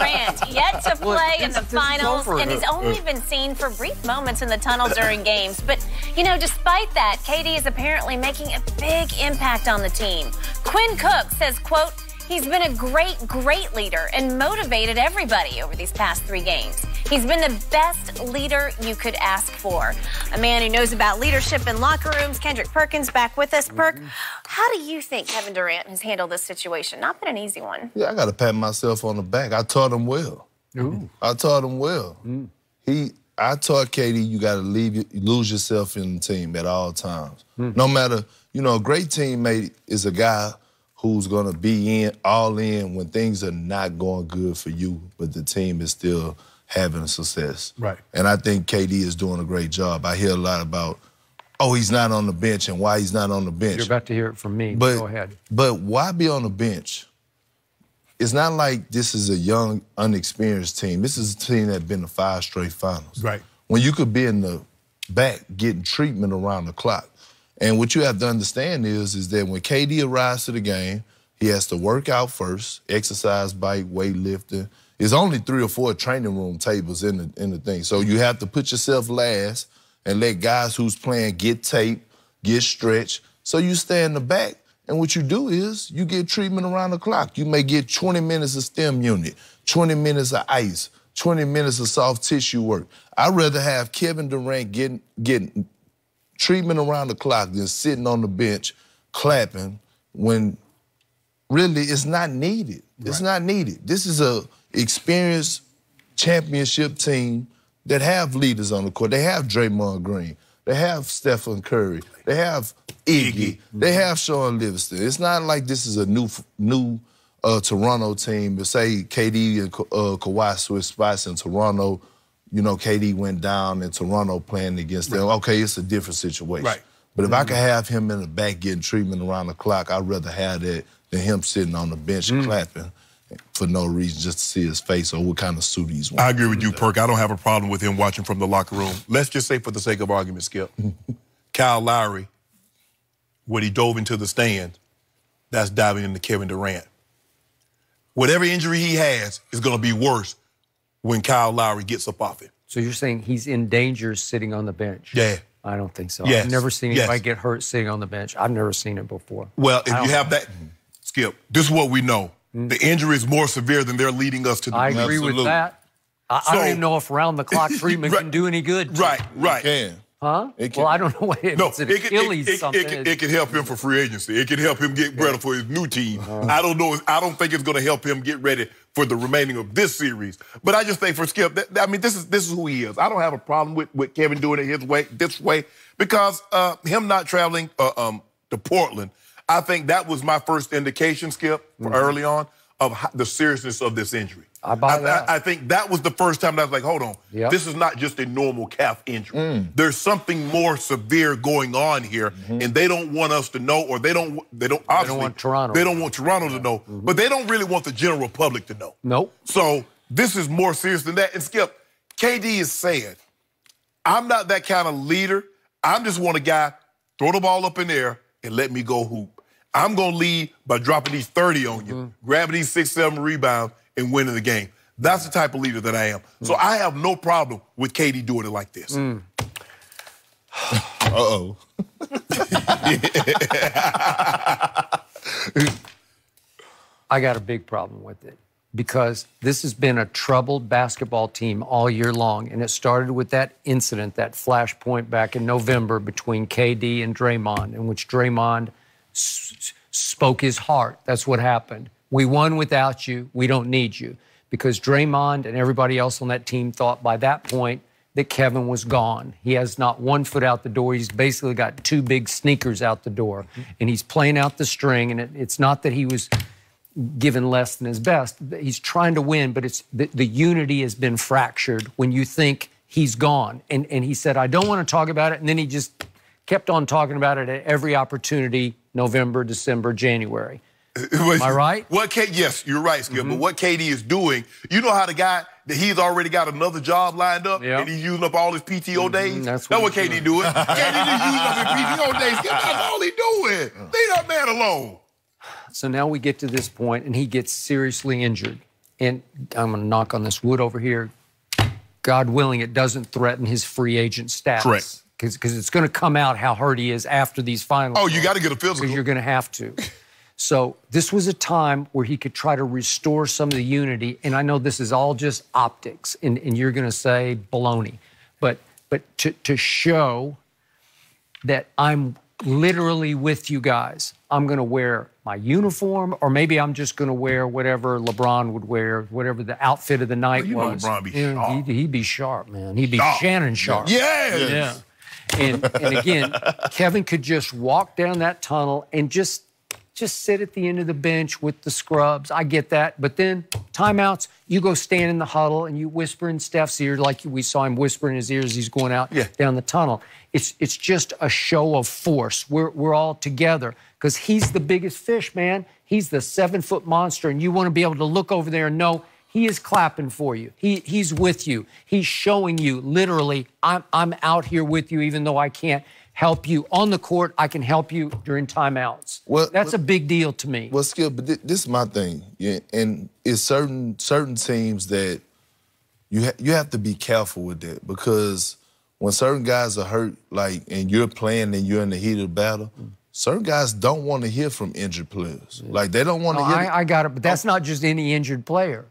Durant, yet to play in the finals, and he's only been seen for brief moments in the tunnel during games. But, you know, despite that, KD is apparently making a big impact on the team. Quinn Cook says, quote, he's been a great leader and motivated everybody over these past 3 games. He's been the best leader you could ask for. A man who knows about leadership in locker rooms, Kendrick Perkins, back with us. Perk, how do you think Kevin Durant has handled this situation? Not been an easy one. Yeah, I got to pat myself on the back. I taught him well. Ooh. I taught him well. I taught KD you got to lose yourself in the team at all times. No matter, you know, a great teammate is a guy who's going to be all in when things are not going good for you, but the team is still having success. Right. And I think KD is doing a great job. I hear a lot about, oh, he's not on the bench and why he's not on the bench. You're about to hear it from me. But, go ahead. But why be on the bench? It's not like this is a young, unexperienced team. This is a team that's been to 5 straight finals. Right. When you could be in the back getting treatment around the clock. And what you have to understand is that when KD arrives to the game, he has to work out first, exercise, bike, weightlifting. There's only 3 or 4 training room tables in the thing. So you have to put yourself last and let guys who's playing get tape, get stretched. So you stay in the back, and what you do is you get treatment around the clock. You may get 20 minutes of stem unit, 20 minutes of ice, 20 minutes of soft tissue work. I'd rather have Kevin Durant getting treatment around the clock than sitting on the bench clapping when really it's not needed. Right. It's not needed. This is a experienced championship team that have leaders on the court. They have Draymond Green. They have Stephen Curry. They have Iggy. They have Sean Livingston. It's not like this is a new Toronto team. But say KD and Kawhi switched spots in Toronto. You know, KD went down in Toronto playing against them. Okay, it's a different situation. Right. But if I could have him in the back getting treatment around the clock, I'd rather have that than him sitting on the bench clapping for no reason, just to see his face or what kind of suit he's wearing. I agree with you, Perk. I don't have a problem with him watching from the locker room. Let's just say, for the sake of argument, Skip, Kyle Lowry, when he dove into the stand, that's diving into Kevin Durant. Whatever injury he has is going to be worse when Kyle Lowry gets up off it. So you're saying he's in danger sitting on the bench? Yeah. I don't think so. Yes. I've never seen anybody get hurt sitting on the bench. I've never seen it before. Well, if you have that, Skip, this is what we know. The injury is more severe than they're leading us to the I agree with that. I don't even know if round-the-clock treatment can do any good. Right. It can. Huh? Well, I don't know what it is. It's an Achilles something. It can help him for free agency. It can help him get ready for his new team. I don't know. I don't think it's going to help him get ready for the remaining of this series. But I just think for Skip, I mean, this is who he is. I don't have a problem with Kevin doing it this way, because him not traveling to Portland, I think that was my first indication, Skip, early on, of the seriousness of this injury. I buy that. I think that was the first time that I was like, hold on, this is not just a normal calf injury. There's something more severe going on here, and they don't want us to know, or they don't want Toronto. They don't want Toronto to know, but they don't really want the general public to know. Nope. So this is more serious than that. And Skip, KD is saying, I'm not that kind of leader. I just want a guy, throw the ball up in there and let me go hoop. I'm going to lead by dropping these 30 on you, grabbing these 6-7 rebounds, and winning the game. That's the type of leader that I am. So I have no problem with KD doing it like this. Uh-oh. I got a big problem with it, because this has been a troubled basketball team all year long, and it started with that incident, that flashpoint back in November between KD and Draymond, in which Draymond spoke his heart. That's what happened. We won without you. We don't need you. Because Draymond and everybody else on that team thought by that point that Kevin was gone. He has not one foot out the door. He's basically got 2 big sneakers out the door. And he's playing out the string. And it's not that he was given less than his best. He's trying to win, but it's the unity has been fractured when you think he's gone. And he said, I don't want to talk about it. And then he just kept on talking about it at every opportunity, November, December, January. Am I right? Yes, you're right, Skip. But what KD is doing, you know how the guy that he's already got another job lined up and he's using up all his PTO days? That's what KD doing. KD just using up his PTO days. That's all he doing. Leave that man alone. So now we get to this point, and he gets seriously injured. and I'm going to knock on this wood over here, God willing, it doesn't threaten his free agent status. Correct. Because it's going to come out how hurt he is after these finals. Oh, you got to get a physical. Because you're going to have to. So this was a time where he could try to restore some of the unity. And I know this is all just optics, and you're going to say baloney. But to show that I'm literally with you guys, I'm going to wear my uniform, or maybe I'm just going to wear whatever LeBron would wear, whatever the outfit of the night was. Know LeBron be sharp. He'd be sharp, man. He'd be Shannon sharp. Yeah. And again, Kevin could just walk down that tunnel and just sit at the end of the bench with the scrubs. I get that. But then timeouts, you go stand in the huddle and you whisper in Steph's ear like we saw him whisper in his ear as he's going out down the tunnel. It's just a show of force. We're all together because he's the biggest fish, man. He's the 7-foot monster, and you want to be able to look over there and know he is clapping for you. He's with you. He's showing you literally, I'm out here with you, even though I can't help you on the court. I can help you during timeouts. Well, that's a big deal to me. Well, Skip, but this is my thing, and it's certain teams that you have to be careful with that, because when certain guys are hurt, like, and you're playing and you're in the heat of the battle, certain guys don't want to hear from injured players. Like, they don't want to hear. I got it, but that's not just any injured player.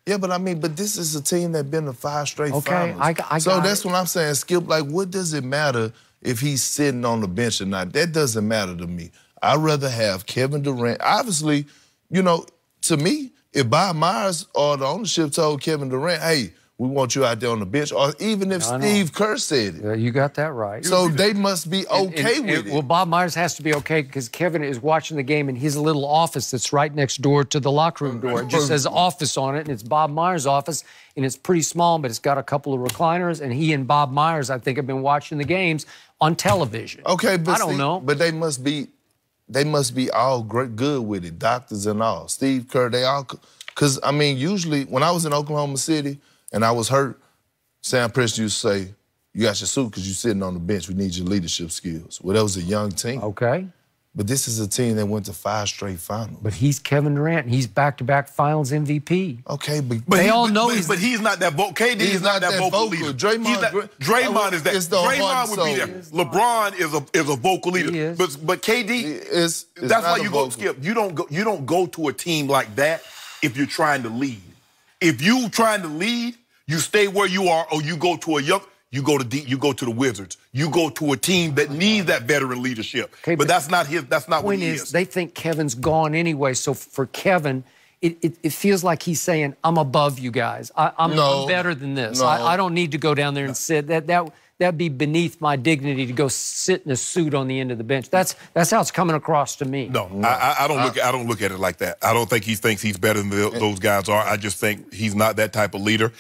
Yeah, but I mean, this is a team that's been to 5 straight finals. I so got that's what I'm saying, Skip. Like, what does it matter if he's sitting on the bench or not? That doesn't matter to me. I'd rather have Kevin Durant. Obviously, to me, if Bob Myers or the ownership told Kevin Durant, hey, we want you out there on the bench, or even if Steve Kerr said it. Yeah, you got that right. So they must be okay with it. Well, Bob Myers has to be okay because Kevin is watching the game in his little office that's right next door to the locker room door. It just says office on it, and it's Bob Myers' office, and it's pretty small, but it's got a couple of recliners, and he and Bob Myers, I think, have been watching the games on television. Okay, but I don't know. But they must be all good with it, doctors and all. Steve Kerr, they all, because, I mean, usually when I was in Oklahoma City and I was hurt, Sam Preston used to say, you got your suit because you're sitting on the bench. We need your leadership skills. Well, that was a young team. Okay. But this is a team that went to 5 straight finals. But he's Kevin Durant. He's back-to-back finals MVP. Okay, but they all know But he's not that vocal. KD is not that vocal leader. Draymond is that. Draymond would be there. LeBron is a vocal leader. But KD is. That's why you go, Skip. You don't go to a team like that if you're trying to lead. If you trying to lead, you stay where you are, or you go to you go to the Wizards. You go to a team that needs that veteran leadership. Okay, but that's not his. That's not what he is. They think Kevin's gone anyway. So for Kevin, it feels like he's saying, "I'm above you guys. I'm better than this. No. I don't need to go down there and sit. That'd be beneath my dignity to go sit in a suit on the end of the bench." That's how it's coming across to me. No, I don't look at it like that. I don't think he thinks he's better than those guys are. I just think he's not that type of leader.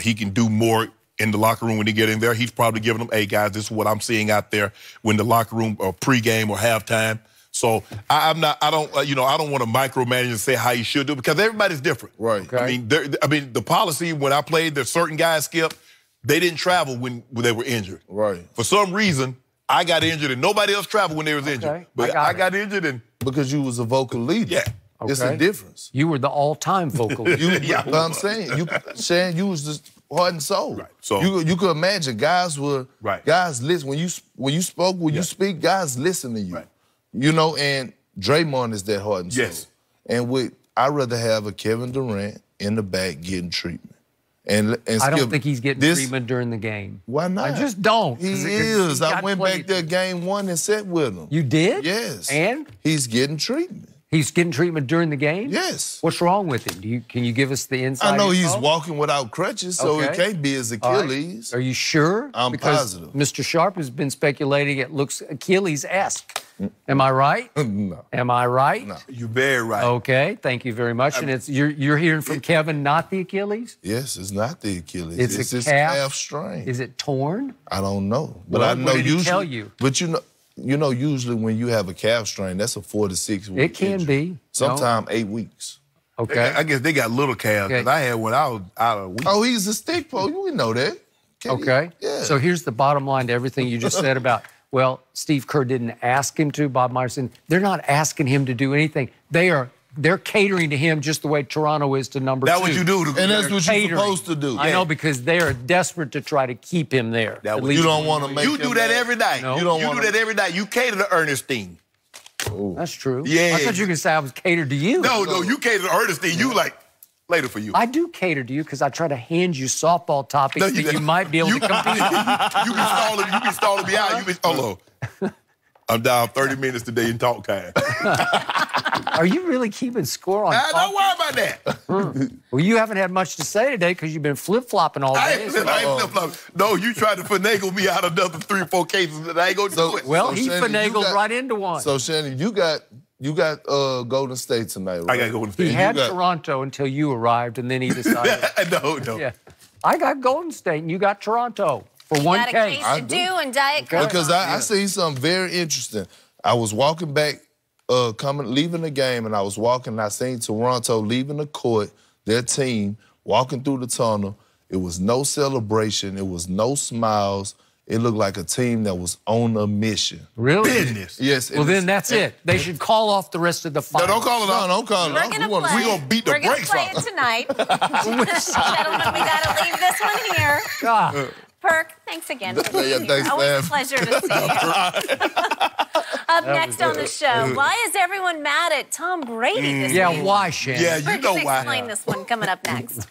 He can do more in the locker room when he get in there. He's probably giving them, hey, guys, this is what I'm seeing out there when the locker room or pregame or halftime. So I don't want to micromanage and say how you should do it, because everybody's different. Right. Okay. I mean, the policy when I played, there's certain guys, Skip, they didn't travel when they were injured. Right. For some reason, I got injured and nobody else traveled when they was injured. But I got injured and because you was a vocal leader. Yeah. Okay. It's a difference. You were the all-time vocal leader. But I'm saying, Shan, you was just heart and soul. Right. So you could imagine guys listen when you spoke, when you speak, guys listen to you. Right. And Draymond is that heart and soul. Yes. And I'd rather have a Kevin Durant in the back getting treatment. And I don't think he's getting treatment during the game. Why not? I just don't. He is. I went back there game 1 and sat with him. You did? Yes. And? He's getting treatment. He's getting treatment during the game? Yes. What's wrong with him? Can you give us the insight? I know he's walking without crutches, so it can't be his Achilles. Right. Are you sure? I'm positive. Mr. Sharp has been speculating it looks Achilles-esque. Am I right? No. Am I right? No. You're very right. Okay, thank you very much. And you're hearing from Kevin, not the Achilles? Yes, it's not the Achilles. It's his calf strain. Is it torn? I don't know. But well, I know what did usually. He tell you? But usually when you have a calf strain, that's a 4 to 6 week. It can injury. be. Sometimes 8 weeks. Okay. I guess they got little calves. Okay. I had one out a week. Oh, he's a stick pro. We know that. Okay. Yeah. So here's the bottom line to everything you just said about, well, Steve Kerr didn't ask him to. Bob Myers said, they're not asking him to do anything. They are they're catering to him just the way Toronto is to number 2. That's what you do. And that's what you're supposed to do. I know, because they are desperate to try to keep him there. You don't want to make You do that every night. No. You do that every night. You cater to Ernestine. Ooh. That's true. Yeah. I thought you were going to say I was catered to you. No, you cater to Ernestine. You like, later for you. I do cater to you because I try to hand you softball topics that you might be able to compete on. You be stalling me out. Hold on. I'm down 30 minutes today in talk time. Are you really keeping score on Don't worry about that. Well, you haven't had much to say today because you've been flip-flopping all I day. ain't flip-flopping. No, you tried to finagle me out of another 3 or 4 cases that I ain't going to do it. Well, So, he Shannon, finagled right into one. So, Shannon, you got Golden State tonight, right? I got Golden State. He had Toronto until you arrived, and then he decided. No. Yeah. I got Golden State, and you got Toronto for one Got a case. case to do and Diet Coke. Because I seen something very interesting. I was walking back, leaving the game, and I was walking, and I seen Toronto leaving the court, their team, walking through the tunnel. It was no celebration. It was no smiles. It looked like a team that was on a mission. Really? Business. Yes. Well, then that's it. They should call off the rest of the finals. No, don't call it off. Don't call it We're off. going to wanna- play. we gonna beat the brakes We're going to play it tonight. Gentlemen, we got to leave this one here. God. Perk, thanks again for being Yeah, here. thanks, Always man. a pleasure to see you. Up next on the show, why is everyone mad at Tom Brady this week? Yeah, why, Shannon? Yeah, you Perk, know just why. explain this one coming up next.